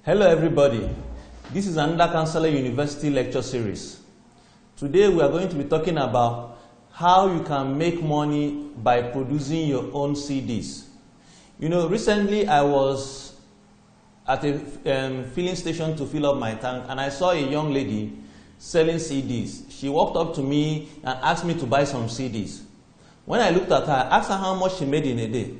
Hello everybody, this is another Counselor University lecture series. Today we are going to be talking about how you can make money by producing your own CDs. You know, recently I was at a filling station to fill up my tank and I saw a young lady selling CDs. She walked up to me and asked me to buy some CDs. When I looked at her, I asked her how much she made in a day.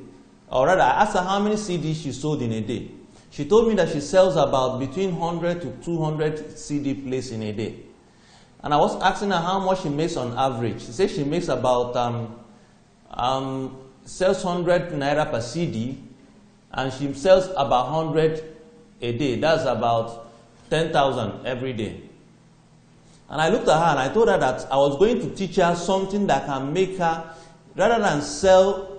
Or rather, I asked her how many CDs she sold in a day. She told me that she sells about between 100 to 200 CD plays in a day. And I was asking her how much she makes on average. She said she makes about, sells 100 naira per CD, and she sells about 100 a day. That's about 10,000 every day. And I looked at her and I told her that I was going to teach her something that can make her, rather than sell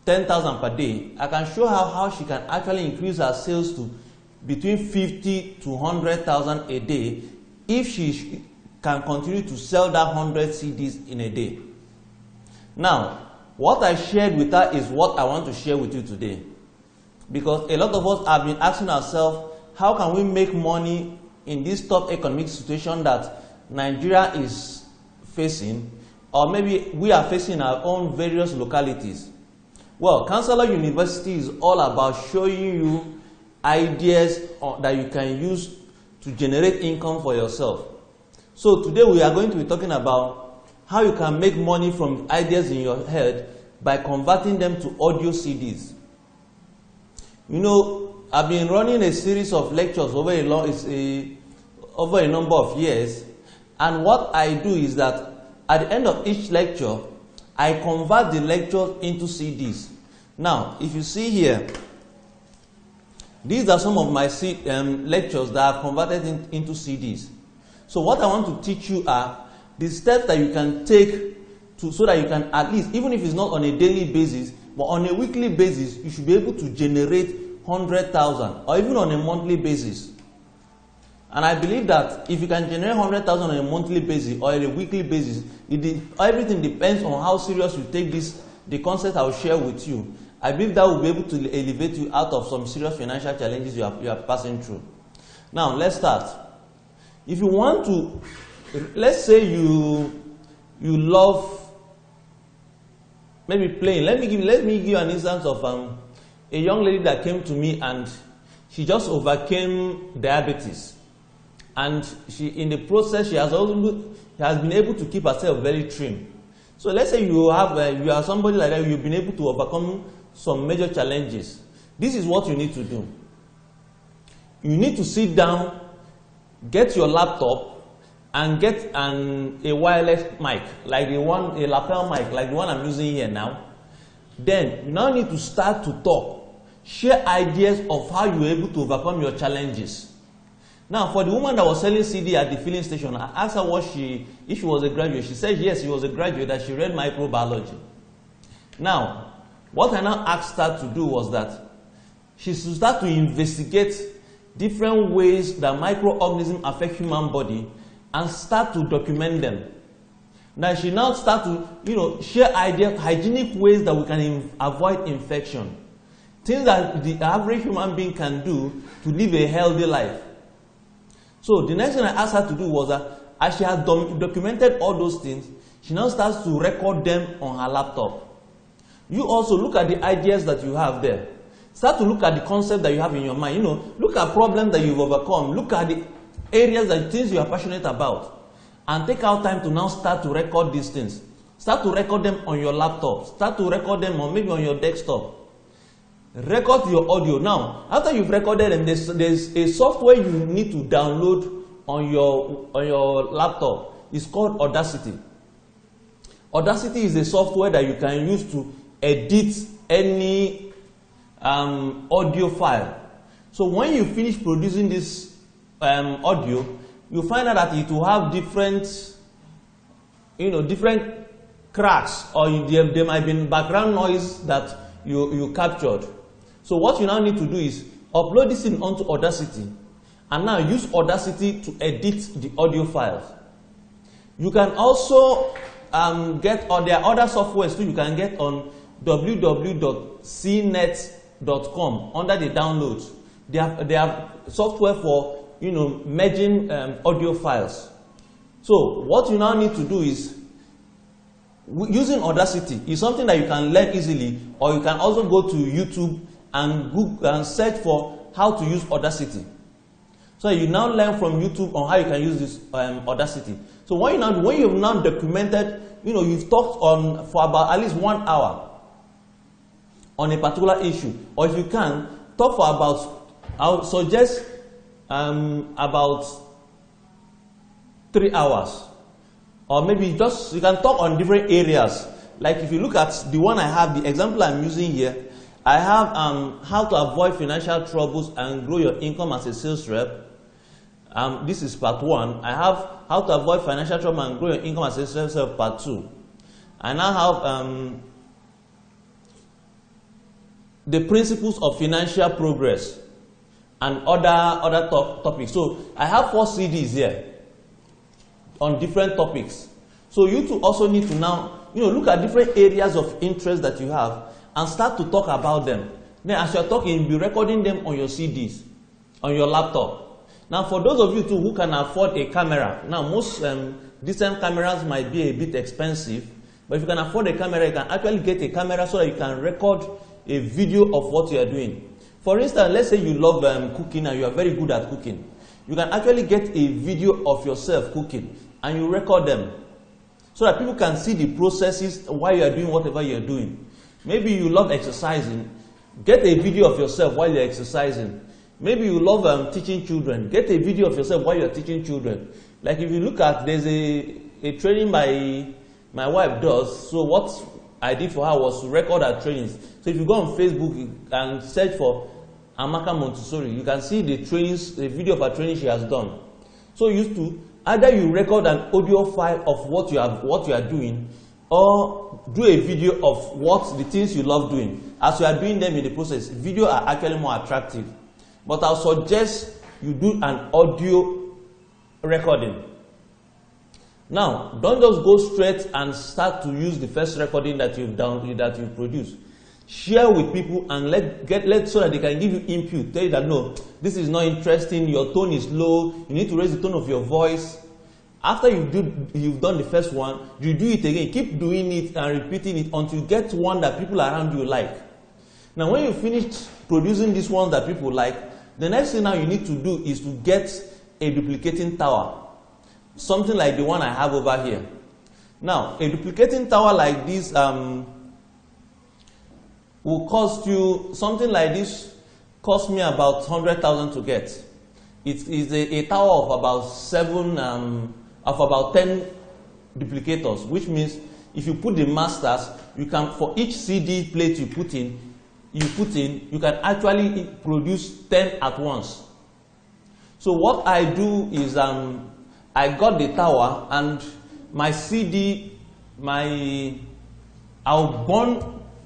10,000 per day, I can show her how she can actually increase her sales to between 50 to 100,000 a day if she can continue to sell that 100 CDs in a day. Now, what I shared with her is what I want to share with you today. Because a lot of us have been asking ourselves, how can we make money in this tough economic situation that Nigeria is facing, or maybe we are facing in our own various localities? Well, Counselor University is all about showing you ideas that you can use to generate income for yourself. So today we are going to be talking about how you can make money from ideas in your head by converting them to audio CDs. You know, I've been running a series of lectures over a number of years, and what I do is that at the end of each lecture, I convert the lecture into CDs. Now, if you see here, these are some of my lectures that I've converted into CDs. So what I want to teach you are the steps that you can take so that you can at least, even if it's not on a daily basis, but on a weekly basis, you should be able to generate 100,000 or even on a monthly basis. And I believe that if you can generate 100,000 on a monthly basis or on a weekly basis, everything depends on how serious you take the concept I will share with you. I believe that will be able to elevate you out of some serious financial challenges you are passing through. Now, let's start. If you want to, let's say you love maybe playing. Let me give you an instance of a young lady that came to me and she just overcame diabetes. And in the process, she has been able to keep herself very trim. So let's say you are somebody like that, you've been able to overcome some major challenges. This is what you need to do. You need to sit down, get your laptop, and get a wireless mic, like a lapel mic, like the one I'm using here now. Then you now need to start to talk, share ideas of how you're able to overcome your challenges. Now, for the woman that was selling CD at the filling station, I asked her if she was a graduate. She said yes, she was a graduate, that she read microbiology. Now, what I now asked her to do was that she should start to investigate different ways that microorganisms affect human body and start to document them. Now, she now start to share ideas, hygienic ways that we can avoid infection. Things that the average human being can do to live a healthy life. So the next thing I asked her to do was that as she has documented all those things, she now starts to record them on her laptop. You also look at the ideas that you have there. Start to look at the concept that you have in your mind. Look at problems that you've overcome. Look at the areas things you are passionate about. And take out time to now start to record these things. Start to record them on your laptop. Start to record them maybe on your desktop. Record your audio. Now, after you've recorded them, there's a software you need to download on your laptop. It's called Audacity. Audacity is a software that you can use to edit any audio file. So when you finish producing this audio, you find out that it will have different cracks, or there might be background noise that you captured. So what you now need to do is upload this onto Audacity, and now use Audacity to edit the audio files. You can also there are other softwares too you can get on www.cnet.com under the downloads. They have software for, you know, merging audio files. So what you now need to do is, using Audacity is something that you can learn easily, or you can also go to YouTube and Google and search for how to use Audacity. So you now learn from YouTube on how you can use this Audacity. So when you've now documented, you know, you've talked on for about at least 1 hour on a particular issue, or if you can talk for about, I would suggest about 3 hours, or maybe just, you can talk on different areas. Like if you look at the one I have, the example I'm using here, I have how to avoid financial troubles and grow your income as a sales rep. This is part 1. I have how to avoid financial trouble and grow your income as a sales rep, part 2. I now have the principles of financial progress and other topics. So I have 4 CDs here on different topics. So you too also need to now, you know, look at different areas of interest that you have and start to talk about them. Then as you're talking, be recording them on your CDs, on your laptop. Now for those of you too who can afford a camera, now most decent cameras might be a bit expensive, but if you can afford a camera, you can actually get a camera so that you can record a video of what you are doing. For instance, let's say you love cooking and you are very good at cooking. You can actually get a video of yourself cooking and you record them so that people can see the processes while you are doing whatever you are doing. Maybe you love exercising. Get a video of yourself while you're exercising. Maybe you love teaching children. Get a video of yourself while you're teaching children. Like if you look at, there's a training my wife does. So what I did for her was to record her trainings. So if you go on Facebook and search for Amaka Montessori, you can see the trainings, the video of her training she has done. So used to, either you record an audio file of what you are doing, or do a video of the things you love doing. As you are doing them in the process, video are actually more attractive. But I'll suggest you do an audio recording. Now, don't just go straight and start to use the first recording that you've produced. Share with people and let so that they can give you input. Tell you that no, this is not interesting, your tone is low, you need to raise the tone of your voice. After you've done the first one, you do it again. Keep doing it and repeating it until you get one that people around you like. Now when you finish producing this one that people like, the next thing now you need to do is to get a duplicating tower. Something like the one I have over here. Now, a duplicating tower like this will cost you, something like this cost me about 100,000 to get. It is a tower of about 10 duplicators, which means if you put the masters, you can, for each CD plate you put in, you can actually produce 10 at once. So what I do is I got the tower and my CD, I'll burn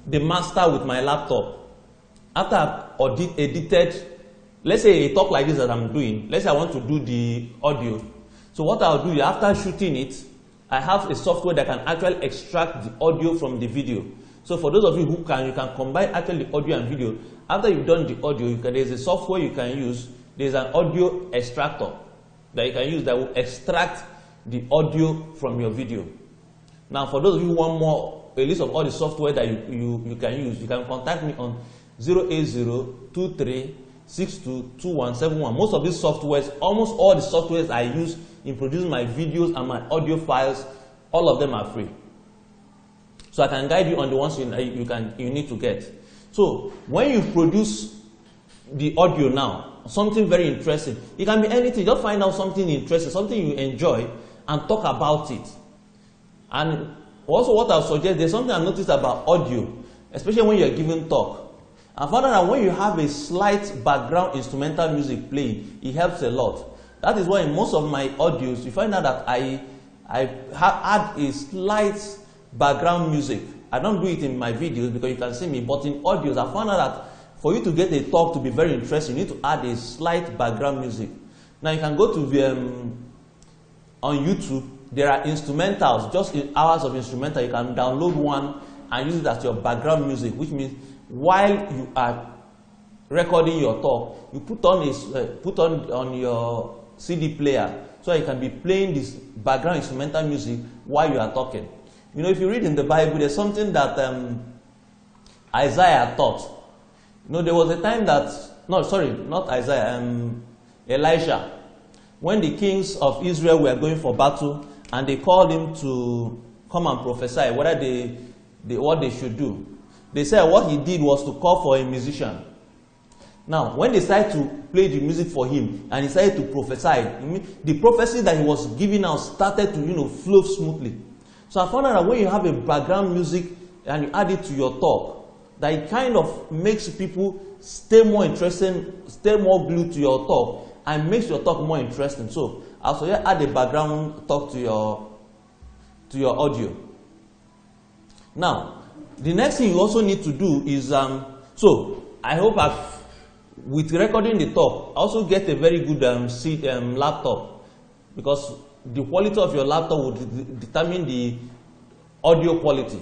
the master with my laptop. After I've edited, let's say a talk like this that I'm doing, let's say I want to do the audio. So what I'll do is after shooting it, I have a software that can actually extract the audio from the video. So for those of you who you can combine actually the audio and video. After you've done the audio, there's a software you can use. There's an audio extractor that you can use that will extract the audio from your video. Now for those of you who want a list of all the software that you can use, you can contact me on 08023622171. Most of these softwares, almost all the softwares I use in producing my videos and my audio files, all of them are free. So I can guide you on the ones you need to get. So when you produce the audio now, something very interesting, it can be anything. Just find out something interesting, something you enjoy, and talk about it. And also what I'll suggest, there's something I noticed about audio, especially when you're giving talk. I found out that when you have a slight background instrumental music playing, it helps a lot. That is why in most of my audios, you find out that I add a slight background music. I don't do it in my videos because you can see me, but in audios, I found out that for you to get a talk to be very interesting, you need to add a slight background music. Now you can go to on YouTube, there are instrumentals, just hours of instrumental. You can download one and use it as your background music, which means while you are recording your talk, you put on your CD player so you can be playing this background instrumental music while you are talking. You know, if you read in the Bible, there's something that Isaiah taught. You know, there was a time that, no, sorry, not Isaiah, Elisha, when the kings of Israel were going for battle and they called him to come and prophesy what they should do. They said what he did was to call for a musician. Now, when they started to play the music for him and he started to prophesy, the prophecy that he was giving out started to, flow smoothly. So I found out that when you have a background music and you add it to your talk, that it kind of makes people stay more interested, stay more glued to your talk, and makes your talk more interesting. So also add a background talk to your audio. Now, the next thing you also need to do is so I hope with recording the talk, also get a very good laptop, because the quality of your laptop will determine the audio quality.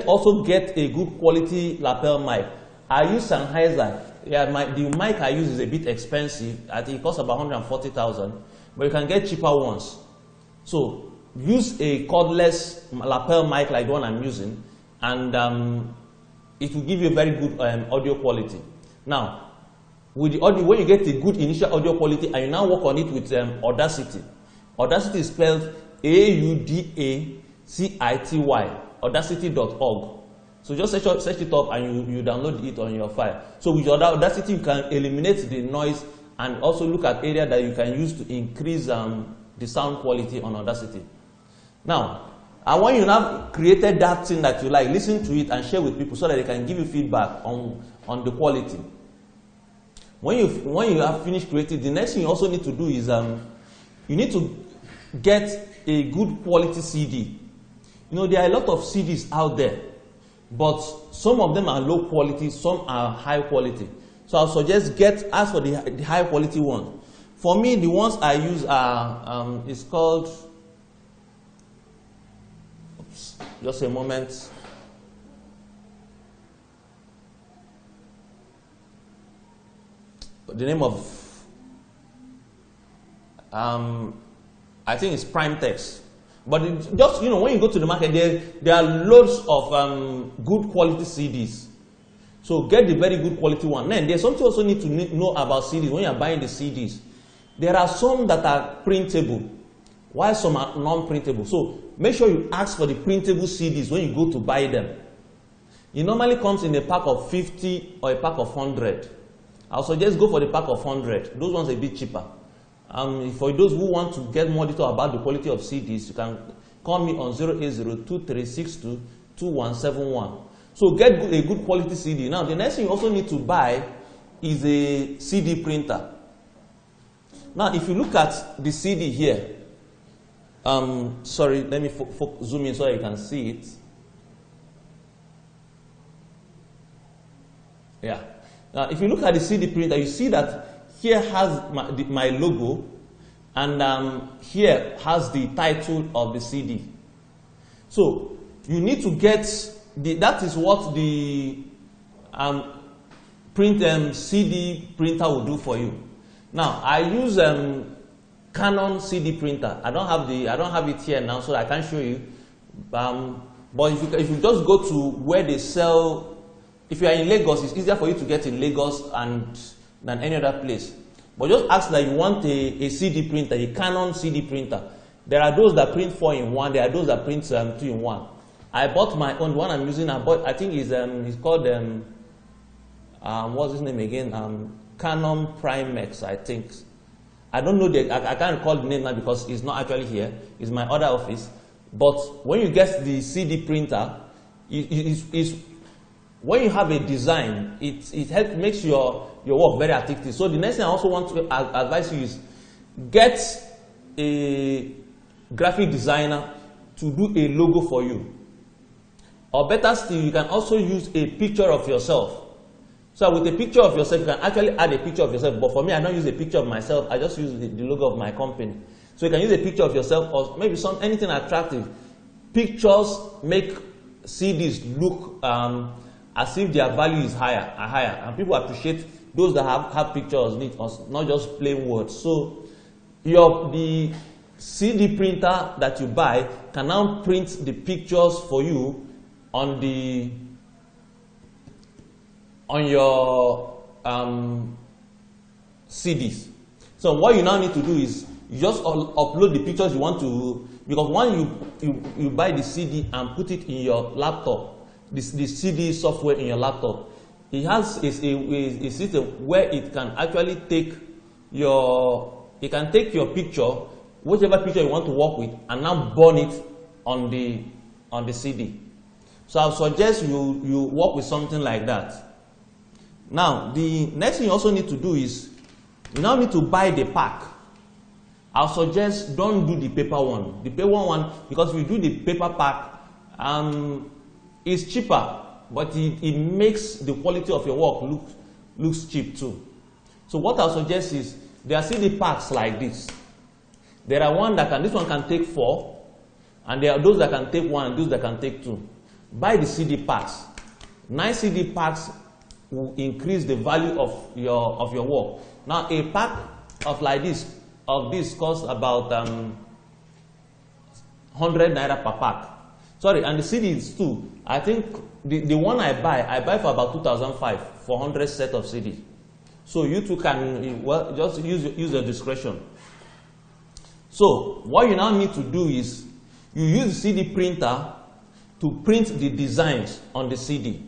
Also get a good quality lapel mic. I use Sennheiser. Yeah, the mic I use is a bit expensive. I think it costs about 140,000, but you can get cheaper ones. So use a cordless lapel mic like the one I'm using, and it will give you a very good audio quality. Now, with the audio, when you get a good initial audio quality and you now work on it with Audacity. Audacity is spelled Audacity, audacity.org. So just search it up and you download it on your file. So with Audacity, you can eliminate the noise and also look at areas that you can use to increase the sound quality on Audacity. Now, and when you now created that thing that you like, listen to it and share with people so that they can give you feedback on the quality. When you have finished creating, the next thing you also need to do is you need to get a good quality CD. You know, there are a lot of CDs out there, but some of them are low quality, some are high quality. So I'll suggest ask for the high quality one. For me, the ones I use are it's called. Oops, just a moment. The name of I think it's PrimeText. But just, when you go to the market, there are loads of good quality CDs. So get the very good quality one. Then there's something also need to know about CDs when you're buying the CDs. There are some that are printable, while some are non-printable. So make sure you ask for the printable CDs when you go to buy them. It normally comes in a pack of 50 or a pack of 100. I'll suggest go for the pack of 100. Those ones are a bit cheaper. For those who want to get more detail about the quality of CDs, you can call me on 08023622171. So get a good quality CD. Now, the next thing you also need to buy is a CD printer. Now, if you look at the CD here, sorry, let me zoom in so you can see it. Yeah. Now, if you look at the CD printer, you see that here has my logo, and here has the title of the CD. So you need to get that is what the CD printer will do for you. Now I use Canon CD printer. I don't have it here now, so I can't show you. But if you just go to where they sell. If you are in Lagos, it's easier for you to get in Lagos than any other place. But just ask that you want a CD printer, a Canon CD printer. There are those that print 4-in-1, there are those that print 2-in-1. I bought my own, the one I'm using, I think it's called, what's his name again? Canon Primex, I think. I don't know, I can't recall the name now because it's not actually here. It's my other office. But when you get the CD printer, when you have a design, it makes your work very addictive. So the next thing I also want to advise you is get a graphic designer to do a logo for you. Or better still, you can also use a picture of yourself. So with a picture of yourself, you can actually add a picture of yourself. But for me, I don't use a picture of myself. I just use the logo of my company. So you can use a picture of yourself or maybe anything attractive. Pictures make CDs look as if their value is higher and higher, and people appreciate those that have pictures, not just plain words. So the CD printer that you buy can now print the pictures for you on your CDs. So what you now need to do is you just upload the pictures you want to, because when you buy the CD and put it in your laptop, the CD software in your laptop, it has a system where it can actually take your picture, whichever picture you want to work with, and now burn it on the CD. So I would suggest you work with something like that. Now, the next thing you also need to do is you now need to buy the pack. I'll suggest don't do the paper one. The paper one, because if you do the paper pack, it's cheaper, but it makes the quality of your work looks cheap too. So what I'll suggest is there are CD packs like this. There are this one can take 4, and there are those that can take 1 and those that can take 2. Buy the CD packs. 9 CD packs will increase the value of your work. Now a pack of this costs about 100 naira per pack. Sorry, and the CDs too. I think the one I buy for about 2,500 for 100 set of CDs. So you too can just use your discretion. So what you now need to do is you use the CD printer to print the designs on the CD.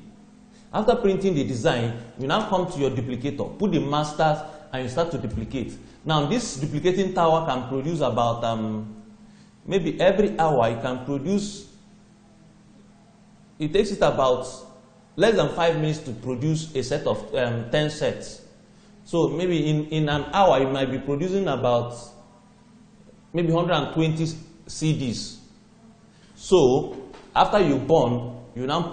After printing the design, you now come to your duplicator, put the masters, and you start to duplicate. Now this duplicating tower can produce about maybe every hour it can produce. It takes it about less than 5 minutes to produce a set of 10 sets. So maybe in an hour you might be producing about maybe 120 CDs. So after you burn, you now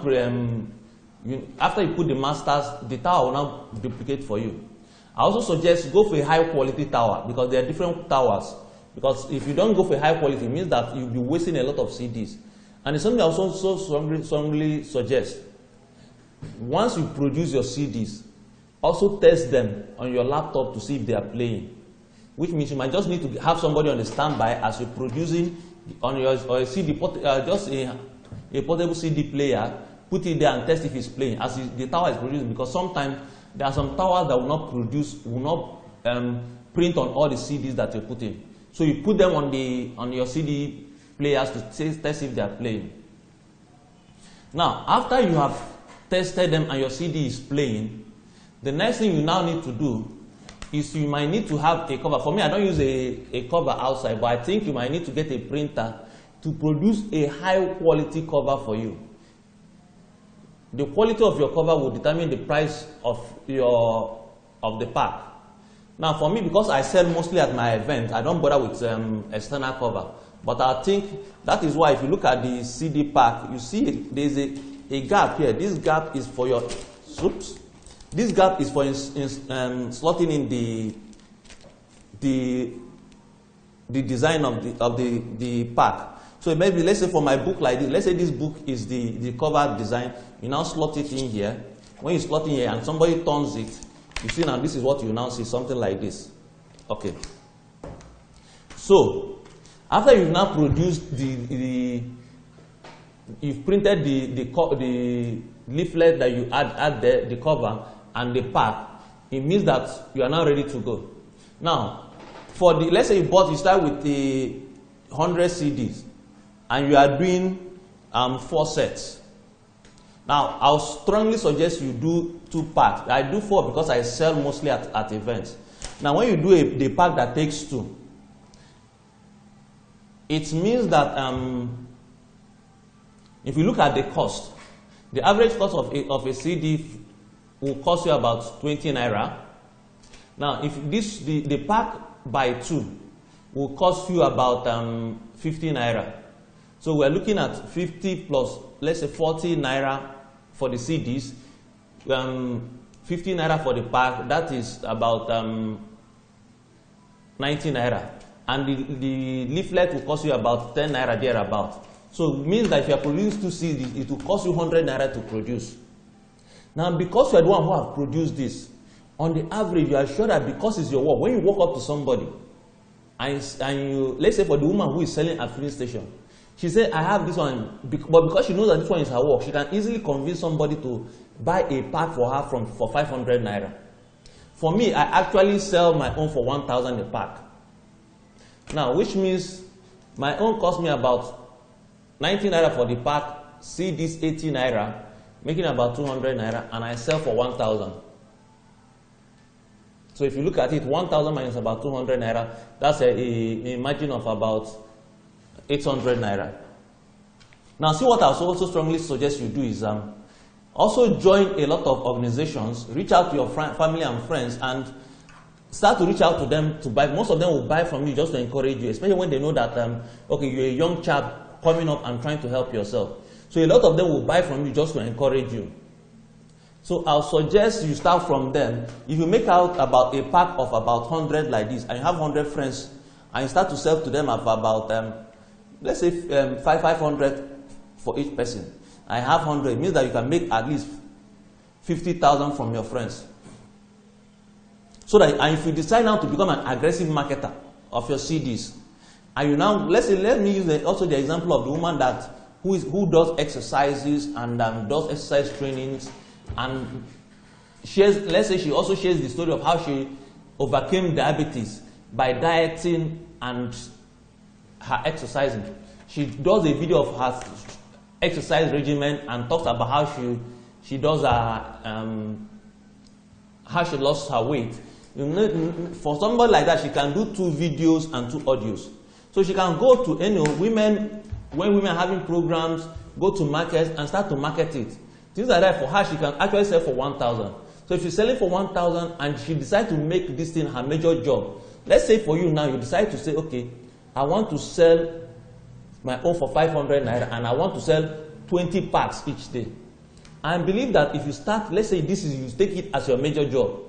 after you put the masters, the tower will now duplicate for you. I also suggest go for a high quality tower, because there are different towers. Because if you don't go for a high quality, it means that you'll be wasting a lot of CDs. And it's something I also strongly suggest. Once you produce your CDs, also test them on your laptop to see if they are playing. Which means you might just need to have somebody on the standby as you're producing on your CD, just a portable CD player, put it there and test if it's playing as the tower is producing. Because sometimes there are some towers that will not print on all the CDs that you put in. So you put them on your CD players to test if they are playing. Now, after you have tested them and your CD is playing, the next thing you now need to do is you might need to have a cover. For me, I don't use a cover outside, but I think you might need to get a printer to produce a high quality cover for you. The quality of your cover will determine the price of the pack. Now for me, because I sell mostly at my event, I don't bother with external cover. But I think that is why if you look at the CD pack, you see there's a gap here. This gap is for your, this gap is for slotting in the design of the pack. So maybe let's say for my book like this, let's say this book is the cover design. You now slot it in here. When you slot in here and somebody turns it, you see now this is what you now see, something like this. Okay. So after you've now produced you've printed the leaflet that you add there, the cover and the pack, it means that you are now ready to go. Now, for let's say you start with the 100 CDs and you are doing 4 sets. Now, I'll strongly suggest you do 2 packs. I do 4 because I sell mostly at events. Now, when you do the pack that takes 2, it means that if you look at the cost, the average cost of a CD will cost you about 20 naira. Now, if the pack by 2 will cost you about 50 naira. So we're looking at 50 plus, let's say 40 naira for the CDs, 50 naira for the pack. That is about 90 naira. And the leaflet will cost you about 10 naira thereabout. So it means that if you are producing 2 CDs, it will cost you 100 naira to produce. Now, because you are the one who have produced this, on the average, you are sure that because it's your work, when you walk up to somebody, and you, let's say for the woman who is selling at filling station, she said, I have this one, but because she knows that this one is her work, she can easily convince somebody to buy a pack for her for 500 naira. For me, I actually sell my own for 1,000 a pack. Now, which means my own cost me about 90 naira for the pack, see this 80 naira, making about 200 naira, and I sell for 1,000. So if you look at it, 1,000 minus about 200 naira, that's a margin of about 800 naira. Now, see what I also strongly suggest you do is also join a lot of organizations, reach out to your family and friends, and start to reach out to them to buy. Most of them will buy from you just to encourage you, especially when they know that, okay, you're a young chap coming up and trying to help yourself. So a lot of them will buy from you just to encourage you. So I'll suggest you start from them. If you make out about a pack of about 100 like this, and you have 100 friends, and you start to sell to them of about, let's say 500 for each person. I have 100, it means that you can make at least 50,000 from your friends. So that, and if you decide now to become an aggressive marketer of your CDs, and you now, let's say, let me use also the example of the woman that who does exercises and does exercise trainings, and shares, let's say she also shares the story of how she overcame diabetes by dieting and her exercising. She does a video of her exercise regimen and talks about how she does her how she lost her weight. You know, for somebody like that, she can do 2 videos and 2 audios. So she can go to any women, when women are having programs, go to markets and start to market it. Things like that. For her, she can actually sell for 1,000. So if she's selling for 1,000 and she decides to make this thing her major job, let's say for you now, you decide to say, okay, I want to sell my own for 500 naira and I want to sell 20 packs each day. I believe that if you start, let's say you take it as your major job,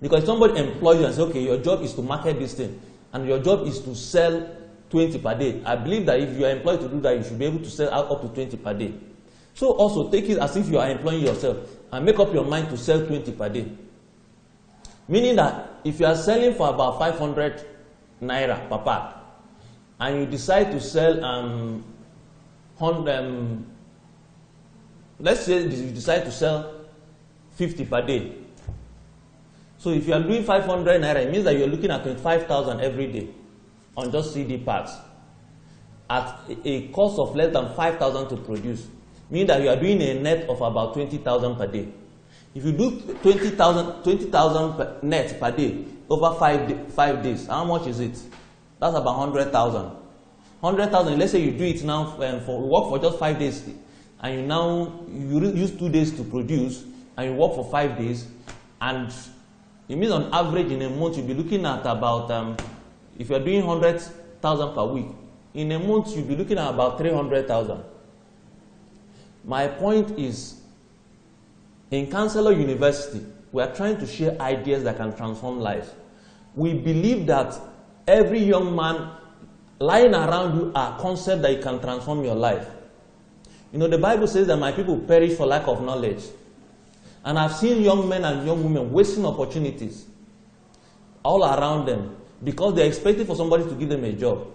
because somebody employs you and says, okay, your job is to market this thing and your job is to sell 20 per day. I believe that if you are employed to do that, you should be able to sell out up to 20 per day. So also take it as if you are employing yourself and make up your mind to sell 20 per day. Meaning that if you are selling for about 500 naira per pack and you decide to sell let's say you decide to sell 50 per day. So if you are doing 500 naira, it means that you are looking at 25,000 every day on just CD packs at a cost of less than 5,000 to produce. Meaning that you are doing a net of about 20,000 per day. If you do 20,000 net per day over 5 days, how much is it? That's about 100,000. 100,000. Let's say you do it now work for just 5 days, and you use 2 days to produce, and you work for 5 days, and it means on average in a month you'll be looking at about if you're doing 100,000 per week, in a month you'll be looking at about 300,000. My point is, in Counselor University, we are trying to share ideas that can transform lives. We believe that every young man lying around you are concepts that you can transform your life. You know, the Bible says that my people perish for lack of knowledge. And I've seen young men and young women wasting opportunities all around them because they're expecting for somebody to give them a job.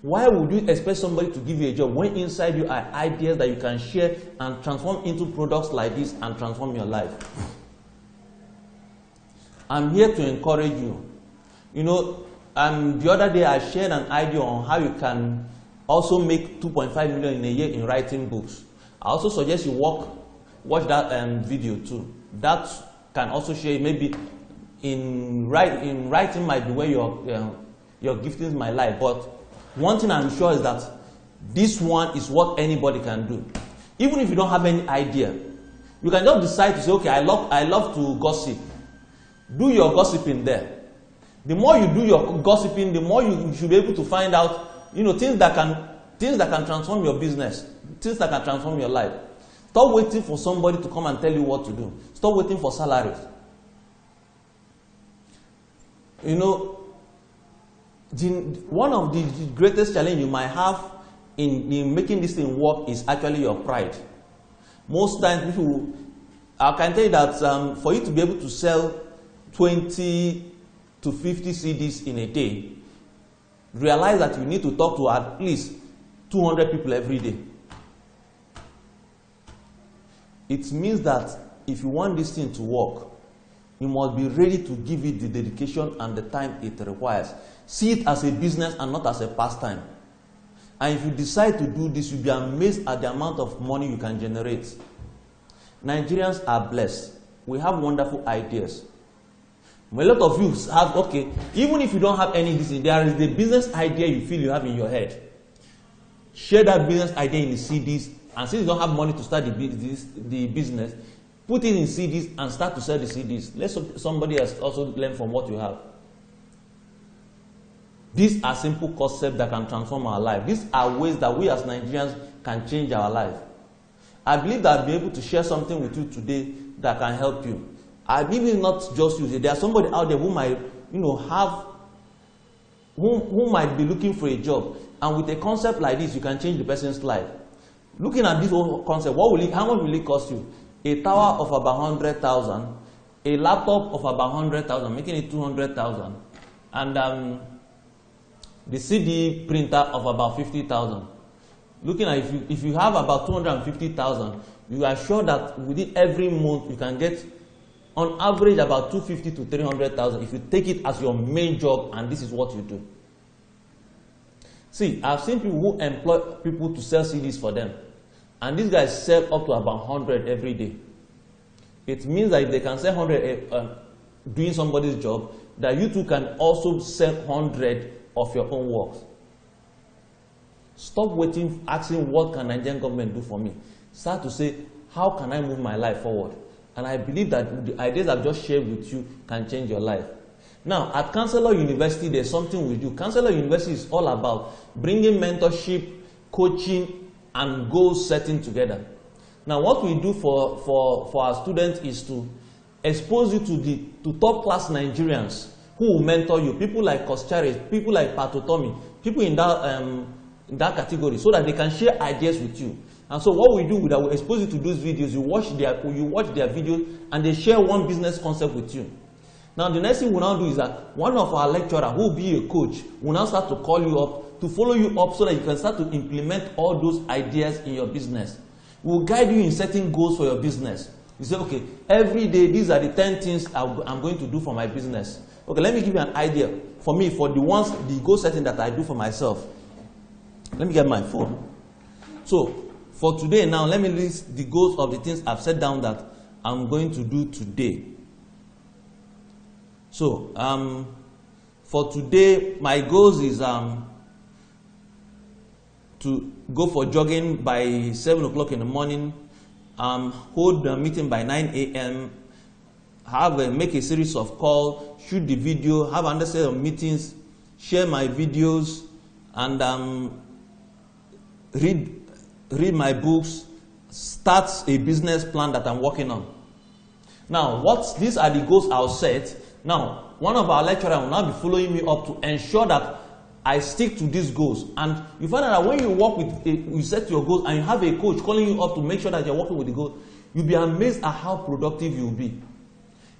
Why would you expect somebody to give you a job when inside you are ideas that you can share and transform into products like this and transform your life? I'm here to encourage you. You know, the other day I shared an idea on how you can also make 2.5 million in a year in writing books. I also suggest you watch that video too. That can also share maybe in writing might be where your giftings might lie, but one thing I'm sure is that this one is what anybody can do. Even if you don't have any idea, you can just decide to say, okay, I love to gossip. Do your gossiping there. The more you do your gossiping, the more you should be able to find out, you know, things that can transform your business, things that can transform your life. Stop waiting for somebody to come and tell you what to do. Stop waiting for salaries. You know, one of the greatest challenges you might have in making this thing work is actually your pride. Most times people I can tell you that for you to be able to sell 20 to 50 CDs in a day, realize that you need to talk to at least 200 people every day. It means that if you want this thing to work, you must be ready to give it the dedication and the time it requires. See it as a business and not as a pastime. And if you decide to do this, you'll be amazed at the amount of money you can generate. Nigerians are blessed. We have wonderful ideas. A lot of you have, okay, even if you don't have any business, there is the business idea you feel you have in your head. Share that business idea in the CDs, and since you don't have money to start the business, put it in CDs and start to sell the CDs. Let somebody else also learn from what you have. These are simple concepts that can transform our life. These are ways that we as Nigerians can change our life. I believe that I'll be able to share something with you today that can help you. I believe it's not just you. There's somebody out there who might, who might be looking for a job, and with a concept like this, you can change the person's life. Looking at this whole concept, how much will it cost you? A tower of about 100,000, a laptop of about 100,000, making it 200,000, and the CD printer of about 50,000. Looking at if you have about 250,000, you are sure that within every month you can get, on average, about 250 to 300,000 if you take it as your main job and this is what you do. See, I've seen people who employ people to sell CDs for them, and these guys sell up to about 100 every day. It means that if they can sell 100 doing somebody's job, that you too can also sell 100 of your own works. Stop waiting, asking what can Nigerian government do for me. Start to say, how can I move my life forward? And I believe that the ideas I've just shared with you can change your life. Now, at Counselor University, there's something we do. Counselor University is all about bringing mentorship, coaching, and goal setting together. Now, what we do for our students is to expose you to top-class Nigerians who will mentor you. People like Koschari, people like Patotomi, people in that category, so that they can share ideas with you. And so what we do is that we expose you to those videos, you watch their videos, and they share one business concept with you. Now, the next thing we'll now do is that one of our lecturers, who will be a coach, will now start to call you up, to follow you up so that you can start to implement all those ideas in your business. We'll guide you in setting goals for your business. You say, okay, every day, these are the 10 things I'm going to do for my business. Okay, let me give you an idea. For me, for the goal setting that I do for myself. Let me get my phone. So, for today now, let me list the goals of the things I've set down that I'm going to do today. So, for today, my goals is to go for jogging by 7 o'clock in the morning, hold a meeting by 9 a.m., make a series of calls, shoot the video, have another set of meetings, share my videos, and read my books, start a business plan that I'm working on. Now, these are the goals I'll set. Now, one of our lecturers will now be following me up to ensure that I stick to these goals. And you find out that when you set your goals and you have a coach calling you up to make sure that you're working with the goal, you'll be amazed at how productive you'll be.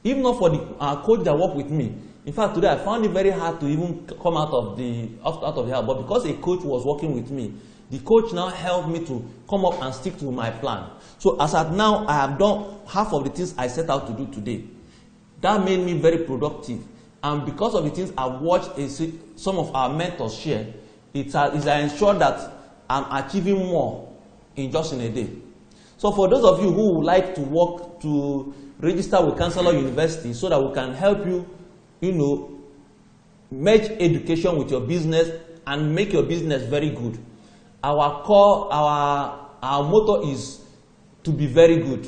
Even not for the coach that worked with me. In fact, today I found it very hard to even come out of the house. But because a coach was working with me, the coach now helped me to come up and stick to my plan. So as at now, I have done half of the things I set out to do today. That made me very productive. And because of the things I've watched some of our mentors share, it's ensured that I'm achieving more in just in a day. So for those of you who would like to register with Counselor University so that we can help you, merge education with your business and make your business very good. Our motto is to be very good.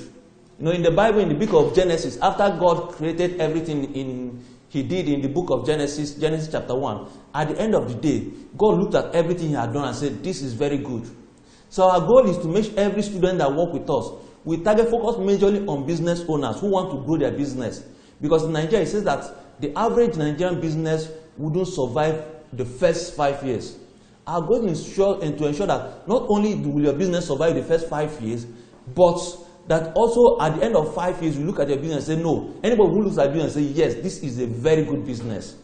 In the Bible, in the book of Genesis, after God created everything He did in the book of Genesis chapter 1, at the end of the day, God looked at everything He had done and said, this is very good. So our goal is to make every student that work with us, we focus majorly on business owners who want to grow their business. Because in Nigeria, it says that the average Nigerian business wouldn't survive the first 5 years. Our goal is to ensure that not only will your business survive the first 5 years, but that also at the end of 5 years, you look at your business and say, no. Anybody who looks at business and say, yes, this is a very good business.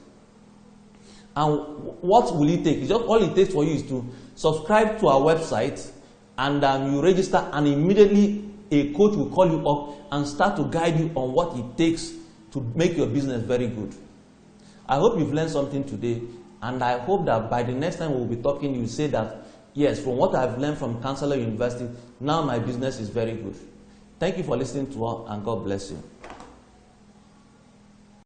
And what will it take? It's just all it takes for you is to subscribe to our website, and you register, and immediately a coach will call you up and start to guide you on what it takes to make your business very good. I hope you've learned something today, and I hope that by the next time we'll be talking, you'll say that, yes, from what I've learned from Counselor University, now my business is very good. Thank you for listening to us, and God bless you.